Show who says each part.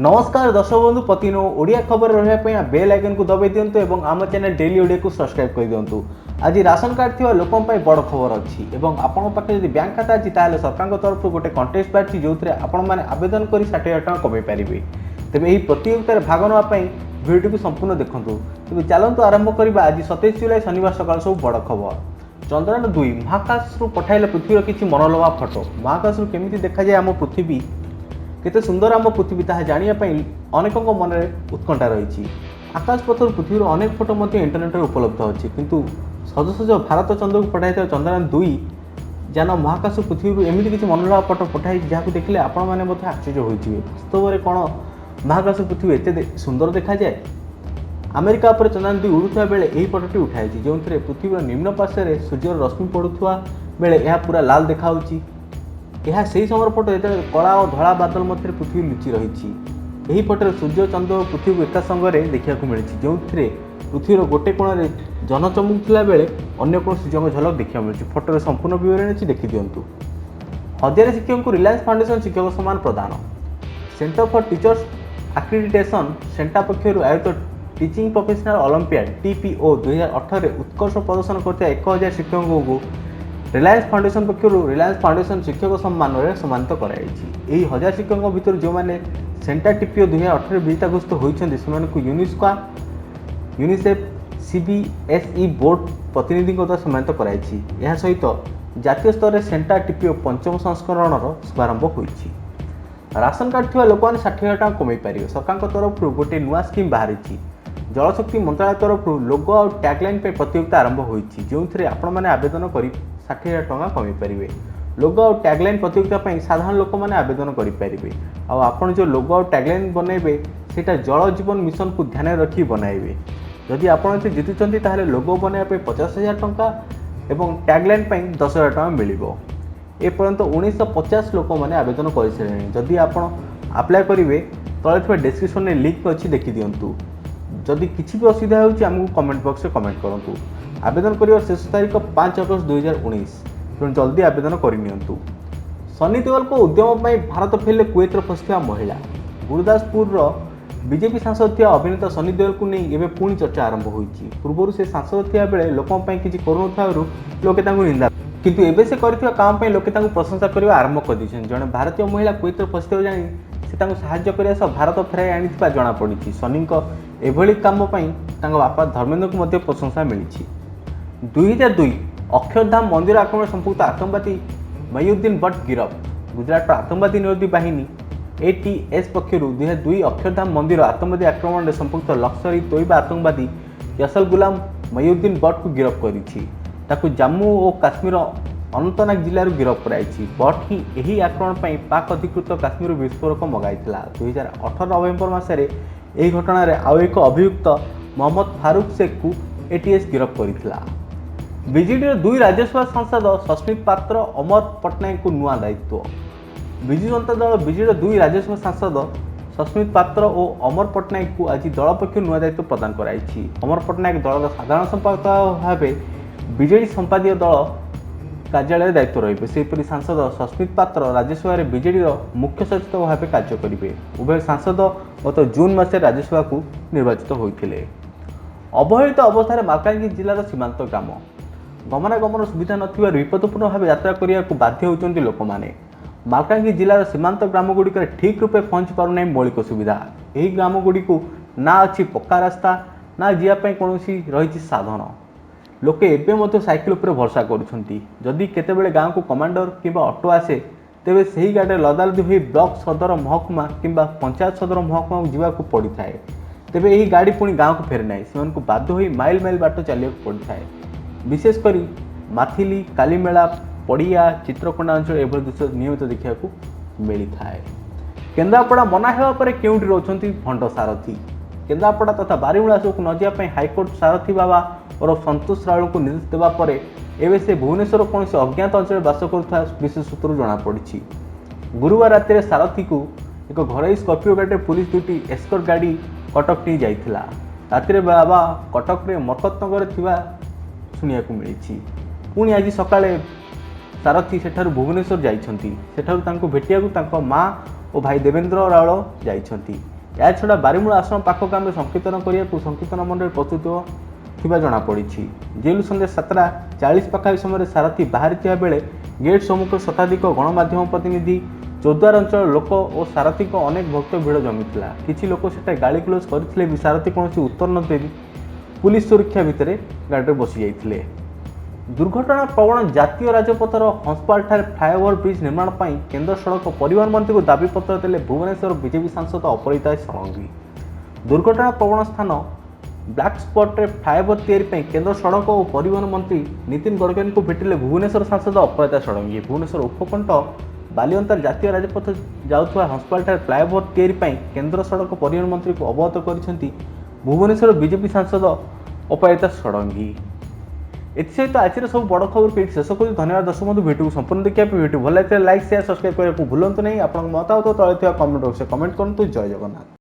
Speaker 1: नमस्कार दर्शक बंधु प्रतिदिन ओडिया खबर रहा बेल आइकन को दबाई दिंतु और आम चैनल डेली ओडिया को सब्सक्राइब कर दिंतु। आज राशन कार्ड थी लोक बड़ खबर अच्छी आपण पाखे जब बैंक खाता अच्छी ताल सरकार तरफ गोटे कंटेस्ट बाहरी जो आपण मैंने आवेदन कर 60,000 टका कमाई पारे। तेज यही प्रतियोगितार भाग नापी भिडियो को संपूर्ण देखूँ। तेज चलतु आरंभ करवा आज 27 जुलाई शनिवार सकाल सब बड़ खबर। चंद्रयान 2 महाकाश पठाइले पृथ्वीर किसी मनलोभा फटो। महाकाश केमी देखा जाए आम पृथ्वी केते सुंदर आम पृथ्वी ताहा जानिया अनेकों मन में उत्कंठा रही। आकाश पथर पृथ्वीर अनेक फोटो इंटरनेट में उपलब्ध अच्छी किंतु सज सज भारत चंद्र को पठाई चंद्रयान 2 जान महाकाश पृथ्वी एमती किसी मनलोभा फोटो पठाई जहाँ देखिले आपण मैंने आश्चर्य होइजिबे। वास्तव में कौन महाकाश पृथ्वी एत सुंदर देखा जाए। अमेरिका पर चंद्रयान 2 उड़ुवा बेले यही फोटोटी उठाई जो पृथ्वीर निम्न पार्श्व सूर्यर रश्मि पड़ुवा बेले यह पूरा लाल देखा यह से समय फोटो जो कला और धला बादल मध्य पृथ्वी लुचि रही। यही फोटो सूर्य चंद्र और पृथ्वी को एका संगे देखा मिली जो पृथ्वीर गोटे कोण में जन चमुकला बेले अन्य कोण सूर्य झलक देखा मिली। फोटोर संपूर्ण विवरण अच्छी देखी दिंतु। 1000 शिक्षक को रिलायंस फाउंडेशन शिक्षक सम्मान प्रदान। सेंटर फॉर टीचर्स एक्रेडिटेशन सेंटा पक्षर आयोजित टीचिंग प्रोफेशनल ओलंपियाड TPO 2018 उत्कर्ष प्रदर्शन करता 1000 शिक्षकों को रिलायंस फाउंडेशन पक्षर रिलायंस फाउंडेशन शिक्षक सम्मान में सम्मानित कराई। 1000 शिक्षकों भितर जो मैंने सेंटा TPO 2018 विजेताग्रस्त होती यूनिस्को यूनिसेफ CBSE बोर्ड प्रतिनिधि द्वारा सम्मानित कराई। यह सहित जातीय स्तर में सेंटा TPO 5म संस्करण शुभारंभ होती। राशन कार्ड थी लोक 60,000 टका कमाई पारे। सरकार तरफ गोटे नुआ स्कीम बाहरी। जलशक्ति मंत्रालय तरफ लोगो और टैगलाइन पे प्रतियोगिता आरंभ होती जो आपने आवेदन कर 60,000 टका कमाई पारे। लोगो और टैगलाइन प्रतियोगिता साधारण लोक मैंने आवेदन करेंगे। आपड़ जो लोगो और टैगलाइन बनइबे सेटा जल जीवन मिशन को ध्यान रखी बनइबे। जदि आपड़ जीतुंट ताहले लोगो बनवाई 50,000 टका और टैगलाइन 10,000 टका मिल। एपर्यंत 1950 लोक मैंने आवेदन कर सारे। जदि आप अप्लाई करेंगे तले डिस्क्रिप्शन में लिंक अच्छी देखी दिंतु। जदि किसी भी असुविधा होमको कमेंट बॉक्स में कमेंट करूँ। आवेदन कर शेष तारीख 5 अगस्त 2019। तेणु जल्दी आवेदन करनी। सनी देओल को उद्यम भारत फेरले कुवैत फसी महिला। गुरुदासपुर बीजेपी सांसद थी अभिनेता सनी देओल को नहीं एवं पुणी चर्चा आरंभ होती। पूर्व से सांसद थी बेले लोक किसी करूँ लोके निंदा किंतु एबे से करथिबा काम पे लोके प्रशंसा करने आरंभ कर दी। जड़े भारतीय महिला कुवैत फसी जानी से साहाय्य करने सह भारत फेराई आनी जमापड़ी। सनी एभली काम बापा धर्मेंद्र को मध्य प्रशंसा मिली। 2002 अक्षरधाम मंदिर आक्रमण संपुक्त आतंकवादी मयूद्दीन भट्ट गिरफ। गुजरात आतंकवादी निरोधी बाहिनी ATS पक्षर 2002 अक्षरधाम मंदिर आतंकवादी आक्रमण में संपुक्त लश्कर ई तोयबा आतंकवादी यसल गुलाम मयूद्दीन भट्ट को गिरफ कर जम्मू और काश्मीर अनंतनाग जिलूर गिरफ कराई। भट्ट ही यही आक्रमण पाक अधिकृत काश्मीर विस्फोरक मगाई। 2018 नवेम्बर मसरे यह घटना आउ एक अभियुक्त मोहम्मद फारूक शेख को ATS गिरफ कर। बीजेडी 2 राज्यसभा सांसद सस्मित पात्र अमर पट्टनायक को नुआ दायित्व। विजु जनता दल बीजेडी 2 राज्यसभा सांसद सस्मित पात्र और अमर पट्टनायक को आज दल पक्ष नुआ दायित्व प्रदान कराई। अमर पट्टनायक दल साधारण संपादक भाव बीजेडी संपादीय दल कार्यालय दायित्व रही। सेपरी सांसद सस्मित पात्र राज्यसभा बीजेडी मुख्य सचेतक भाव कार्य करेंगे। उभय सांसद गत जून मास राज्यसभा को निर्वाचित होते। अवहेलित अवस्था मालकानगिरी जिलार सीमांत ग्राम गमनागमन सुविधा नथिबा विपदपूर्ण भाव यात्रा करने को बाध्य होती लोक मैंने। मालकानगिरी जिलार सीमांत ग्रामगुड़िक ठीक रूपे पहुँच पारना मौलिक सुविधा। यही ग्रामगुड़ी को ना अच्छी पक्का रास्ता ना जीवाई कौन रही साधन। लोके एवं साइकेल पर भरसा करुँच। केतेबेले गाँव को कमांडर किंबा ऑटो आसे तेबे सही गाड़ी लदालदी हो ब्लॉक सदर महकुमा किंबा पंचायत सदर महकुमा जावाक पड़ता है। तेबे यही गाड़ी पुणी गाँव को फेरे ना से बाध्य हो माइल माइल बाट चलिया पड़ता है। विशेषकर माथिली कालीमेला पड़िया चित्रकोंडा अंचल एभली दृश्य नियमित देखा मिलता है। केन्द्रापड़ा मना होगा पर केउंटी रोचंती भंड सारथी। केन्द्रापड़ा तथा बारीमूला सबको न जावाई हाईकोर्ट सारथी बाबा और संतोष राउल को निर्देश देवा परे एवं से भुवनेश्वर कौन अज्ञात अंचल बास करुवा विशेष सूत्र जमापड़ी। गुरुवार राति सारथी को एक घर स्कर्पिओ गाड़ी पुलिस दुटी एस्कॉर्ट गाड़ी कटक नहीं जाइथिला। राति बाबा कटक में मरकतनगर थिबा सुनिया मिली। पुणी आज सकाळे सारथी सेठारु भुवनेश्वर जाइछंती। सेठारु तांको भेटिया माँ और भाई देवेंद्र रावल जाइछंती। या छड़ा बारीमूल आश्रम पाख गाँव संकीर्तन करने संकीर्तन मंडल प्रस्तुत थिबा जଣା पड़िछि। जेलु सन्ध्या 7:40 पाखापी समय सारथी बाहरी बेले गेट सम्मुख शताधिक गणमाध्यम प्रतिनिधि चौद्वार अंचल लोक और सारथी को अनेक भक्त भिड़ जमीला। किछि लोक सेटा गाली ग्लोज करथिले भी सारथी कौन उत्तर न दे पुलिस सुरक्षा भितर गाड़ी बसी जाइथिले। दुर्घटना प्रवण जातीय राजपथर हंसपाल ठारे फ्लाईओवर ब्रिज निर्माण पर केंद्र सड़क परिवहन मंत्री को दाबीपत्र देले भुवनेश्वर बीजेपी सांसद अपरिता षडंगी। दुर्घटना प्रवण स्थान ब्लैक स्पॉट रे फ्लाईओवर तैयारी पर केंद्र सड़क और परिवहन मंत्री नितिन गडकरी को भेटिले भुवनेश्वर सांसद अपरिता षडंगी। भुवनेश्वर उपकंठ बालिअंतर जातीय राजपथ जाउथुवा हंसपाल ठारे फ्लाईओवर तैयारी पर केंद्र सड़क परिवहन मंत्री को अवगत करिसेंती भुवनेश्वर बीजेपी सांसद अपरिता षडंगी। एसत आज सब बड़ खबर के शेष कर धन्यवाद दर्शक बंधु। वीडियो को संपूर्ण देखिए वीडियो भल लगे लाइक शेयर सब्सक्राइब करने को भूलु नहीं। आपन मतामत तले कमेंट बॉक्स में कमेंट करूँ। जय जगन्नाथ।